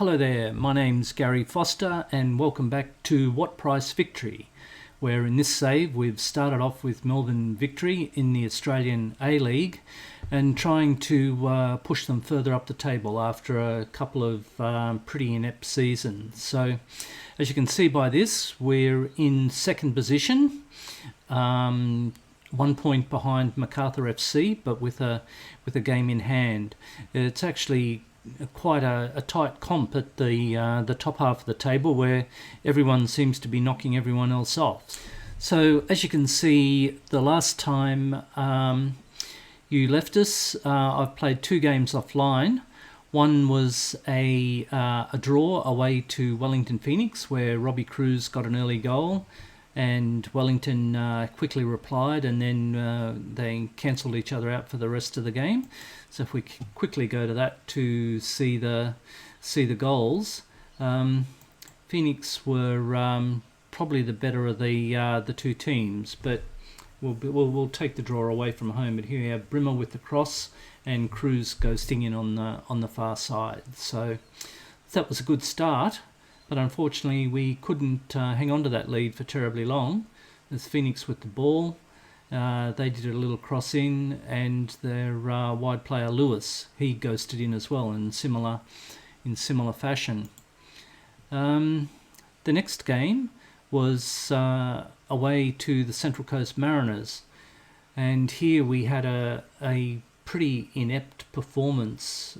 Hello there, my name's Gary Foster and welcome back to What Price Victory, where in this save we've started off with Melbourne Victory in the Australian A-League and trying to push them further up the table after a couple of pretty inept seasons. So as you can see by this, we're in second position, 1 point behind MacArthur FC, but with a game in hand. It's actually quite a tight comp at the top half of the table, where everyone seems to be knocking everyone else off. So as you can see, the last time you left us, I've played 2 games offline. One was a draw away to Wellington Phoenix, where Robbie Cruz got an early goal and Wellington quickly replied, and then they cancelled each other out for the rest of the game. So if we quickly go to that to see the goals, Phoenix were probably the better of the two teams, but we'll take the draw away from home. But here we have Brimmer with the cross and Cruz ghosting in on the far side. So that was a good start, but unfortunately we couldn't hang on to that lead for terribly long. There's Phoenix with the ball. They did a little cross in, and their wide player Lewis, he ghosted in as well in similar fashion. The next game was away to the Central Coast Mariners, and here we had a pretty inept performance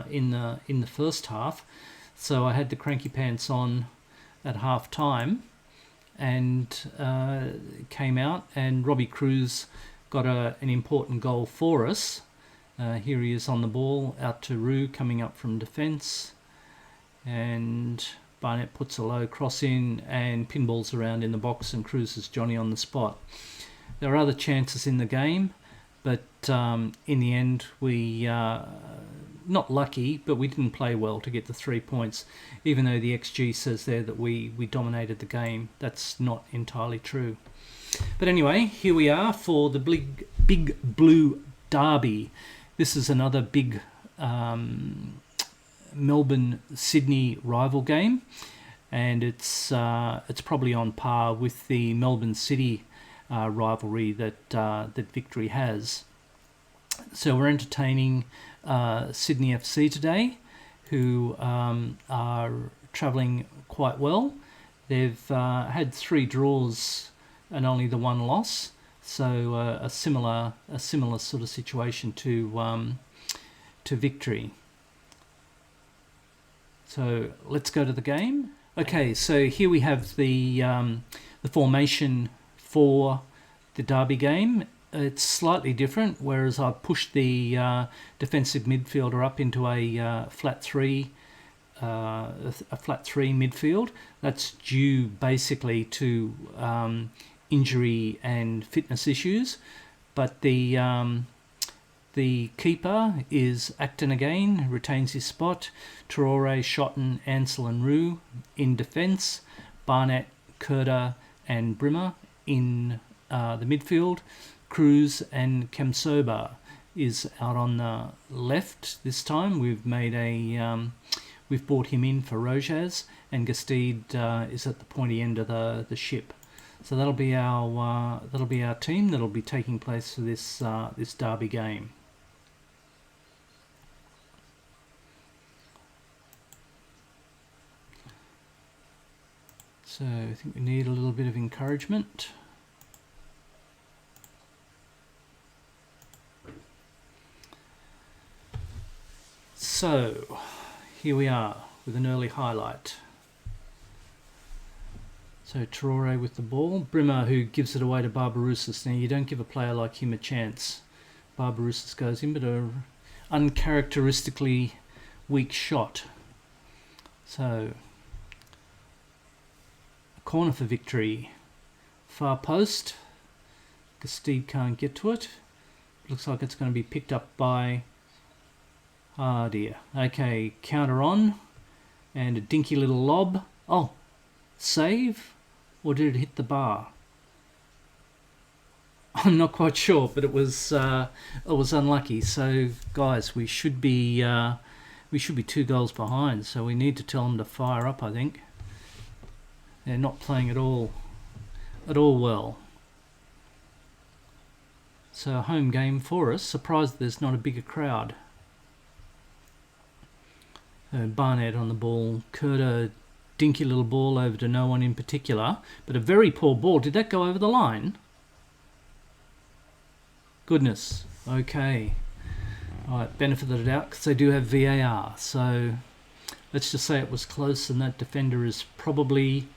in the first half. So I had the cranky pants on at half time and came out, and Robbie Cruz got an important goal for us. Here he is on the ball, out to Rue, coming up from defence, and Barnett puts a low cross in and pinballs around in the box, and Cruz is Johnny on the spot. There are other chances in the game, but in the end we not lucky, but we didn't play well to get the 3 points. Even though the XG says there that we dominated the game, that's not entirely true. But anyway, here we are for the big blue derby. This is another big Melbourne-Sydney rival game, and it's probably on par with the Melbourne City rivalry that Victory has. So we're entertaining Sydney FC today, who are travelling quite well. They've had 3 draws and only the 1 loss, so a similar sort of situation to Victory. So let's go to the game. Okay, so here we have the formation for the derby game. It's slightly different, whereas I pushed the defensive midfielder up into a flat 3 midfield. That's due basically to injury and fitness issues. But the keeper is Acton again, retains his spot. Traore, Shotton, Ansel and Rue in defence. Barnett, Kurta and Brimmer in the midfield. Cruz and Kemsoba is out on the left this time. We've made we've brought him in for Rojas, and Gastide is at the pointy end of the ship. So that'll be our team that'll be taking place for this derby game. So I think we need a little bit of encouragement. So here we are with an early highlight. So Traore with the ball. Brimmer, who gives it away to Barbarouses. Now you don't give a player like him a chance. Barbarouses goes in, but an uncharacteristically weak shot. So a corner for Victory. Far post. Gastide can't get to it. Looks like it's going to be picked up by... Ah dear. Okay, counter on, and a dinky little lob. Oh, save, or did it hit the bar? I'm not quite sure, but it was unlucky. So guys, we should be we should be 2 goals behind, so we need to tell them to fire up, I think. They're not playing at all well. So a home game for us. Surprised there's not a bigger crowd. Barnett on the ball. Curta, dinky little ball over to no one in particular, but a very poor ball. Did that go over the line? Goodness. Okay. Alright, benefit of the doubt, because they do have VAR. So let's just say it was close, and that defender is probably...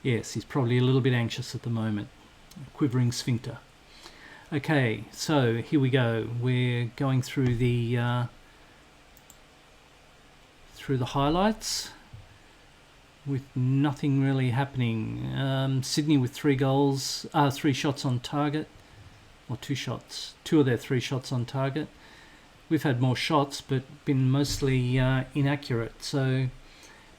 yes, he's probably a little bit anxious at the moment. Quivering sphincter. Okay, so here we go. We're going through the highlights with nothing really happening. Sydney with 3 shots on target, or 2 shots. 2 of their 3 shots on target. We've had more shots, but been mostly inaccurate. So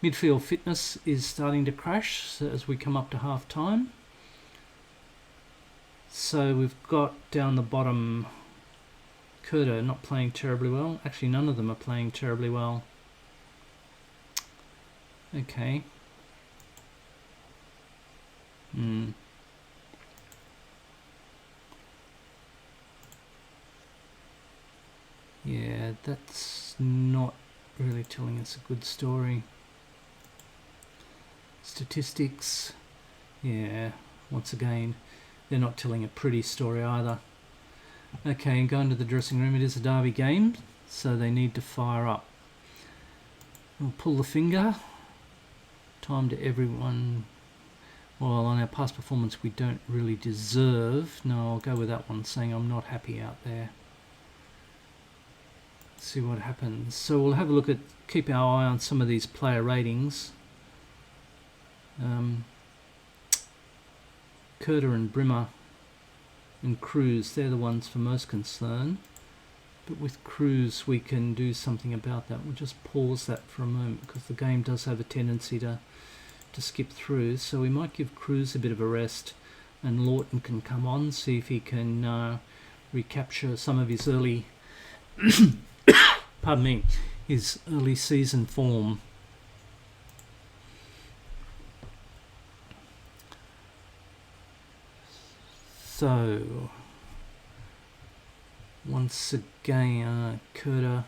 midfield fitness is starting to crash as we come up to half time. So we've got down the bottom Curta not playing terribly well. Actually, none of them are playing terribly well. Okay. Yeah, that's not really telling us a good story. Statistics. Yeah, once again, they're not telling a pretty story either. Okay, going to the dressing room. It is a derby game, so they need to fire up. We'll pull the finger. Time to everyone. Well, on our past performance, we don't really deserve. No, I'll go with that one, saying I'm not happy out there. Let's see what happens. So we'll have a look at, keep our eye on some of these player ratings. Curta and Brimmer and Cruz, they're the ones for most concern. But with Cruz, we can do something about that. We'll just pause that for a moment, because the game does have a tendency to skip through. So we might give Cruz a bit of a rest, and Lawton can come on, see if he can recapture some of his early, pardon me, his early season form. So, once again, Curta,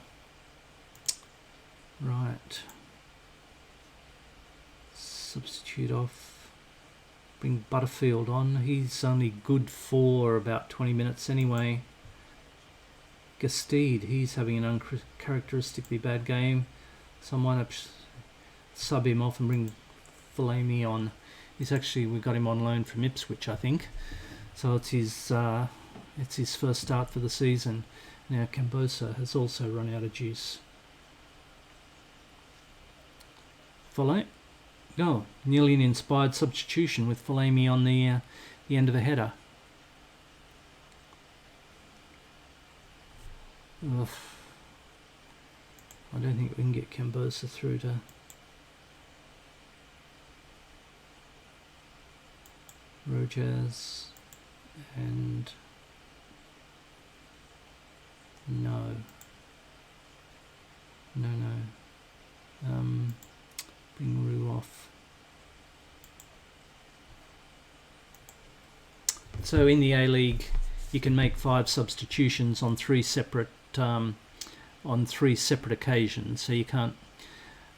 right, substitute off, bring Butterfield on. He's only good for about 20 minutes anyway. Gastede, he's having an uncharacteristically bad game, so I might have sub him off and bring Fellaini on. He's actually, we got him on loan from Ipswich, I think. So it's his first start for the season. Now Cambosa has also run out of juice. Fellaini, no, nearly an inspired substitution with Fellaini on the end of a header. Ugh. I don't think we can get Cambosa through to... Rojas. And no, bring Rue off. So in the A-League, you can make 5 substitutions on 3 separate occasions. So you can't,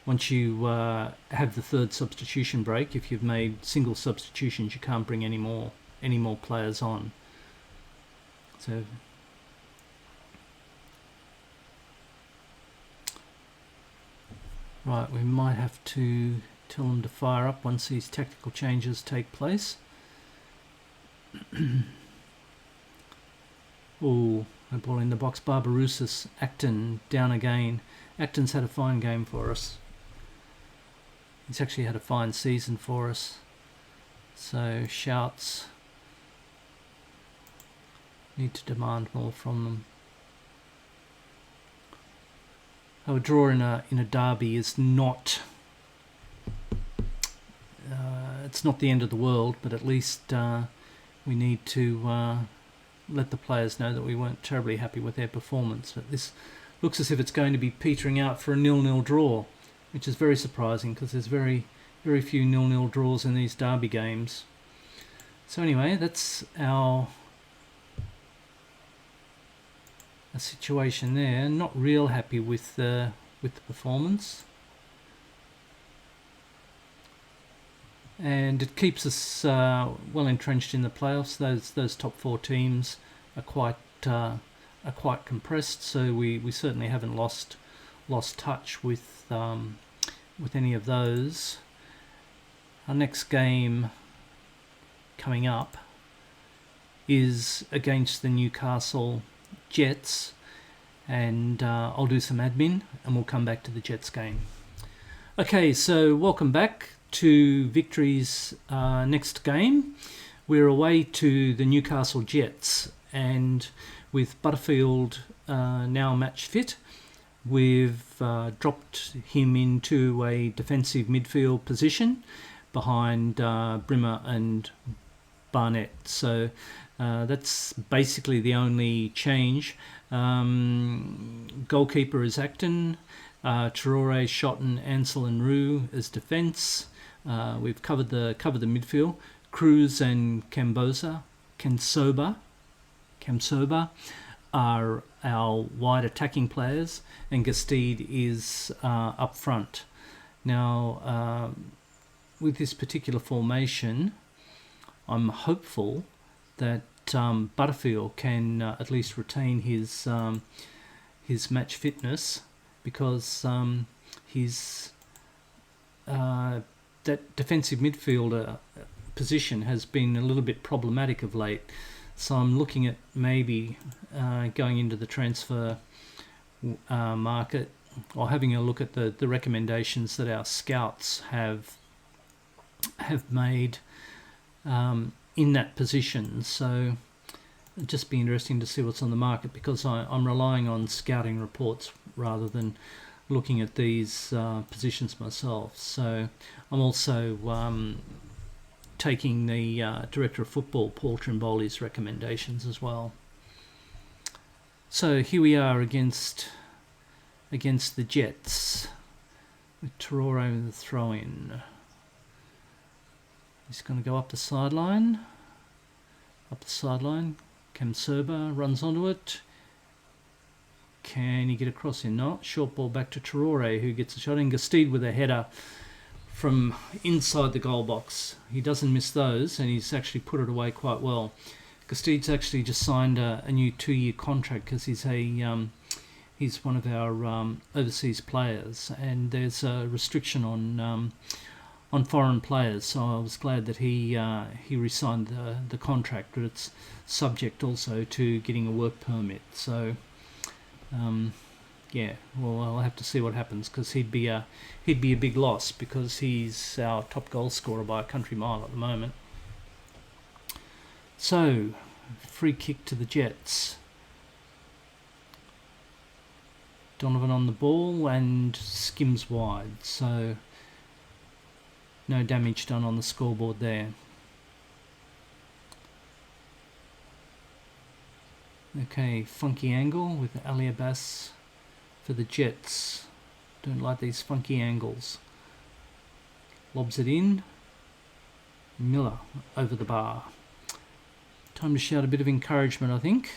once you have the 3rd substitution break, if you've made single substitutions, you can't bring any more players on. So right, we might have to tell them to fire up once these tactical changes take place. Oh, a ball in the box. Barbarousis, Acton down again. Acton's had a fine game for us. He's actually had a fine season for us. So shouts. Need to demand more from them. A draw in a derby is not. It's not the end of the world, but at least we need to let the players know that we weren't terribly happy with their performance. But this looks as if it's going to be petering out for a 0-0 draw, which is very surprising because there's very few 0-0 draws in these derby games. So anyway, that's our situation there. Not real happy with the performance, and it keeps us well entrenched in the playoffs. Those top 4 teams are quite compressed, so we certainly haven't lost touch with any of those. Our next game coming up is against the Newcastle Jets, and I'll do some admin and we'll come back to the Jets game. Okay, so welcome back to Victory's next game. We're away to the Newcastle Jets, and with Butterfield now match fit, we've dropped him into a defensive midfield position behind Brimmer and Barnett. So that's basically the only change. Goalkeeper is Acton, Traore, Shotton, Ansel and Rue as defence. We've covered the midfield. Cruz and Kamsoba are our wide attacking players, and Gastide is up front. Now, with this particular formation, I'm hopeful that Butterfield can at least retain his match fitness, because that defensive midfielder position has been a little bit problematic of late. So I'm looking at maybe going into the transfer market, or having a look at the recommendations that our scouts have made in that position. So it'd just be interesting to see what's on the market, because I'm relying on scouting reports rather than looking at these positions myself. So I'm also taking the Director of Football, Paul Trimboli's recommendations as well. So here we are against the Jets, with Traore with the throw-in. He's going to go up the sideline. Kamsoba runs onto it. Can he get across in? Not. Short ball back to Traore, who gets a shot in. Gastide with a header from inside the goal box. He doesn't miss those, and he's actually put it away quite well. Gastide's actually just signed a new 2-year contract, because he's one of our overseas players, and there's a restriction on foreign players. So I was glad that he re-signed the contract, but it's subject also to getting a work permit. So yeah, well, I'll have to see what happens, because he'd be a big loss, because he's our top goal scorer by a country mile at the moment. So, free kick to the Jets. Donovan on the ball and skims wide, so no damage done on the scoreboard there. Okay, funky angle with Ali Abbas for the Jets. Don't like these funky angles. Lobs it in. Miller over the bar. Time to shout a bit of encouragement, I think.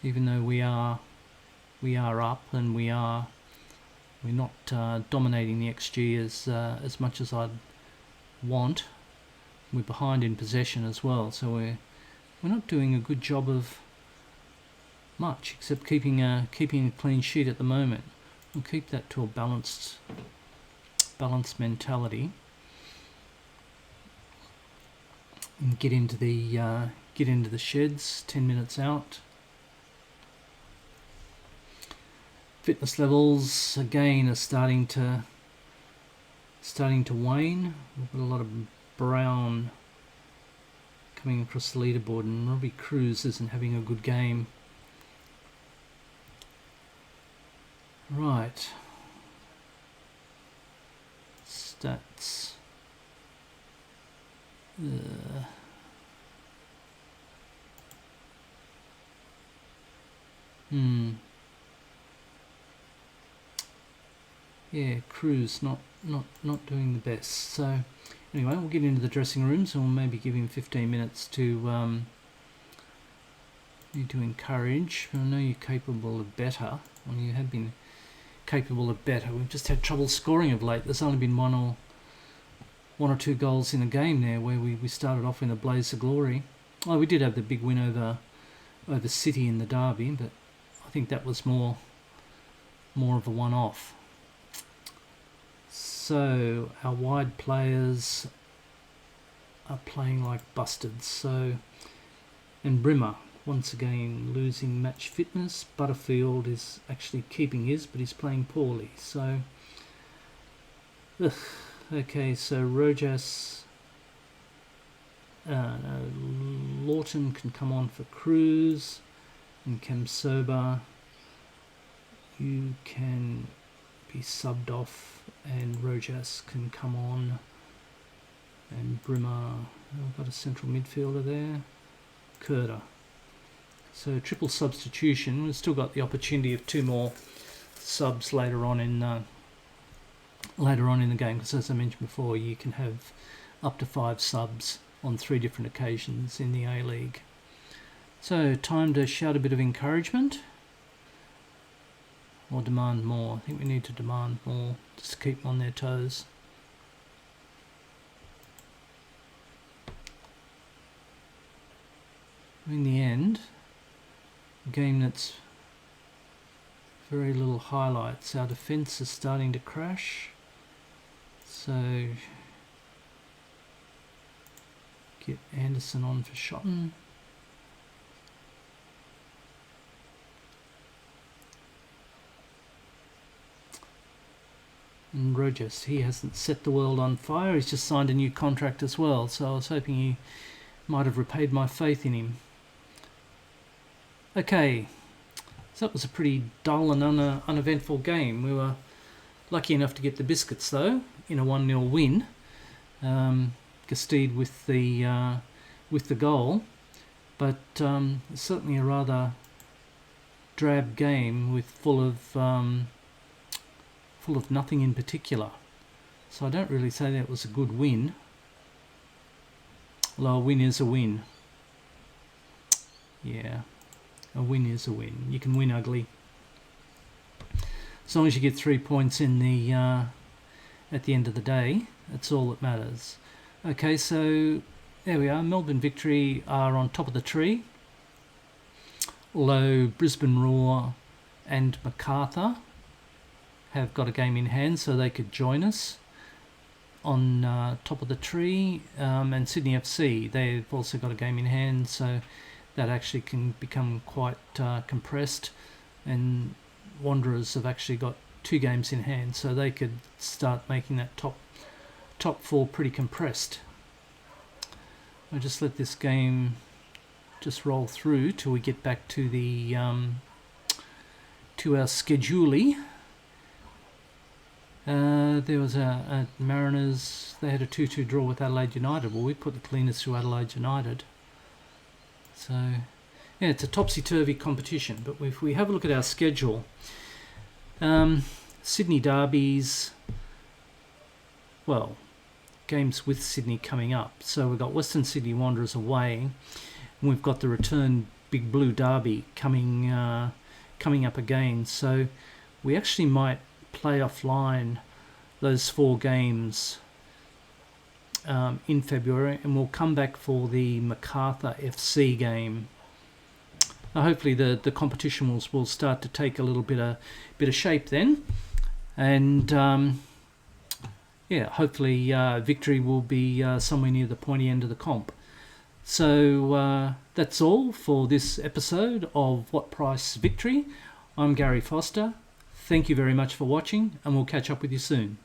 Even though we are up, and we're not dominating the XG as much as I'd want. We're behind in possession as well, so we're not doing a good job of much, except keeping a clean sheet at the moment. We'll keep that to a balanced mentality, and get into the sheds. 10 minutes out. Fitness levels again are starting to wane. We've got a lot of brown coming across the leaderboard, and Robbie Cruz isn't having a good game. Right. Stats. Cruz not doing the best. So anyway, we'll get into the dressing rooms and we'll maybe give him 15 minutes to encourage. I know you're capable of better. Well, you have been capable of better. We've just had trouble scoring of late. There's only been one or two goals in a game there where we started off in a blaze of glory. Oh, we did have the big win over City in the derby, but I think that was more of a one-off. So our wide players are playing like bustards. So, and Brimmer once again losing match fitness. Butterfield is actually keeping his, but he's playing poorly. So, okay. So Rojas, Lawton can come on for Cruz, and Kamsoba, you can be subbed off, and Rojas can come on, and Brimmer. I've got a central midfielder there, Kurta. So triple substitution. We've still got the opportunity of two more subs later on in the game, because as I mentioned before, you can have up to 5 subs on 3 different occasions in the A-League. So time to shout a bit of encouragement, or demand more. I think we need to demand more just to keep them on their toes. In the end, a game that's very little highlights. Our defence is starting to crash. So get Anderson on for Shotton. And Rojas, he hasn't set the world on fire. He's just signed a new contract as well. So I was hoping he might have repaid my faith in him. Okay, so that was a pretty dull and uneventful game. We were lucky enough to get the biscuits though in a 1-0 win. Gastede with the goal, but certainly a rather drab game with full of nothing in particular. So I don't really say that was a good win. Although a win is a win. Yeah. A win is a win. You can win ugly. As long as you get 3 points in the at the end of the day, that's all that matters. Okay, so there we are. Melbourne Victory are on top of the tree. Although Brisbane Roar and MacArthur have got a game in hand, so they could join us on top of the tree. And Sydney FC, they've also got a game in hand, so that actually can become quite compressed, and Wanderers have actually got 2 games in hand, so they could start making that top 4 pretty compressed. I'll just let this game just roll through till we get back to the to our schedule. There was a Mariners, they had a 2-2 draw with Adelaide United. Well, we put the cleaners through Adelaide United. So, yeah, it's a topsy-turvy competition. But if we have a look at our schedule, Sydney derbies, well, games with Sydney coming up. So we've got Western Sydney Wanderers away, and we've got the return Big Blue Derby coming up again. So we actually might play offline those 4 games in February, and we'll come back for the MacArthur FC game. Now, hopefully the competition will start to take a little bit of shape then, and hopefully Victory will be somewhere near the pointy end of the comp. So that's all for this episode of What Price Victory. I'm Gary Foster. Thank you very much for watching, and we'll catch up with you soon.